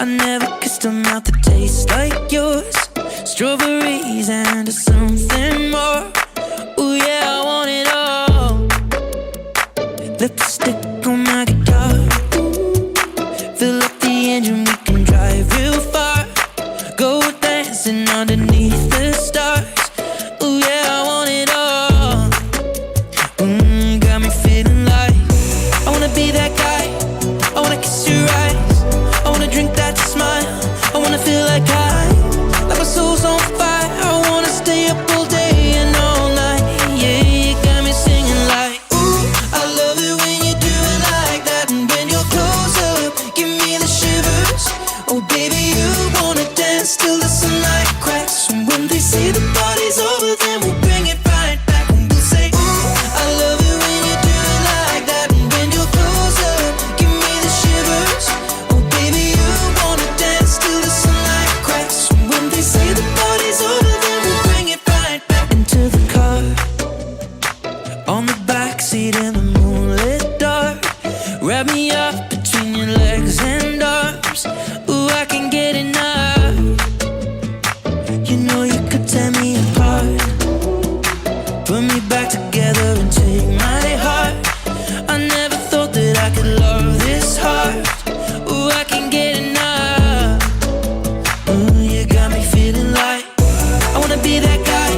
I never kissed a mouth that tastes like yours. Strawberries and something more. Ooh yeah, I want it all. Lipstick on my guitar. Fill up the engine, we can drive real far. Go dancing underneath the stars. Ooh yeah, I want it all. Got me feeling like I wanna be that guy. I wanna kiss your eyes. I wanna drink that smile. I wanna feel like like my soul's on fire. I wanna stay up all day and all night. Yeah, you got me singing like, ooh, I love it when you do it like that. And when you're close up, give me the shivers. Oh baby, you wanna dance till the sunlight cracks. And when they say the party's over, then we'll bring it right back. And we'll say, ooh, I love it when you do it like that. And when you're close up, give me the shivers. Oh baby, you wanna dance till the sunlight cracks. And when they say the party's over, then we'll bring it right back. Into the car, on the backseat in the moonlit dark. Wrap me up between your legs and arms. Ooh, I can get enough. You know you could tear me apart. Put me back together and take my heart. I never thought that I could love this hard. Ooh, I can get enough. Ooh, you got me feeling like I wanna be that guy.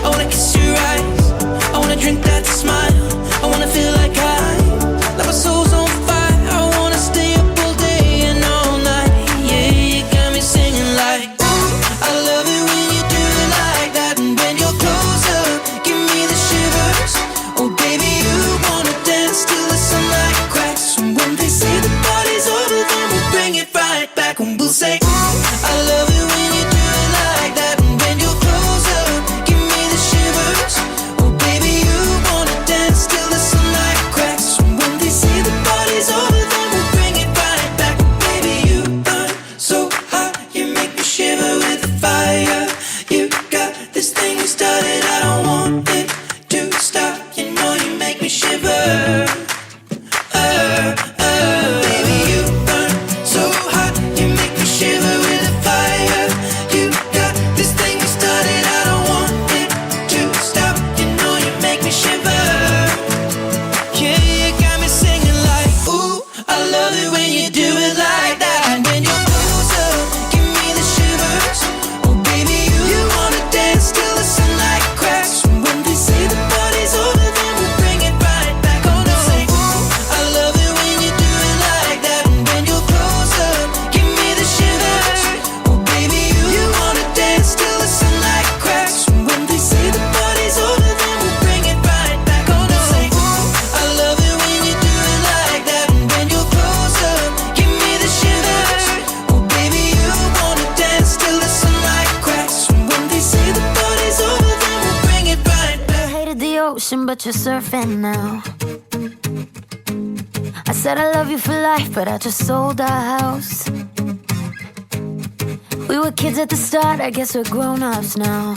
I wanna kiss your eyes. I wanna drink that smile. I wanna feel like my soul's on fire. I wanna stay up all day and all night. Yeah, you got me singing like, ooh, I love it when you do it like that. And when you're close up, give me the shivers. Oh baby, you wanna dance till the sunlight cracks. And when they say the party's over, then we'll bring it right back. And we'll say, ooh, I love it when you do it like that. And when you're close up, give me the shivers. Oh baby, you wanna dance till the sunlight cracks. And when they say the party's over, then we'll bring it right back. Baby, you burn so hot, you make me shiver with the fire. You got this thing you started, I don't want it to stop. You know you make me shiver. Baby, you burn so hot, you make me shiver with the fire. You got this thing you started, I don't want it to stop. You know you make me shiver. Yeah, you got me singing like, ooh, I love it when you do it like that. And when you're close up, give me the shivers. Oh baby, you wanna dance till the sunlight cracks. And when they say the party's over, then we'll bring it right back. Oh no, say, ooh, I love it when you do it like that. And when you're close up, give me the shivers. Oh baby, you wanna dance till the sunlight cracks. And when they say the party's over, then we'll bring it right back. Oh no, say, ooh, I love it when you do it like that. And when you're close up, give me the shivers. Oh baby, you wanna dance till the sunlight cracks. And when they say the party's over, then we'll bring it right back. I hated the ocean, but you're surfing now. I said I love you for life, but I just sold our house. We were kids at the start, I guess we're grown-ups now.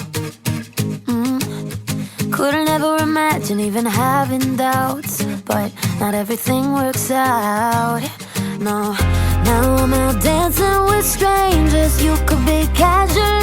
Couldn't ever imagine even having doubts, but not everything works out. No, now I'm out dancing with strangers. You could be casual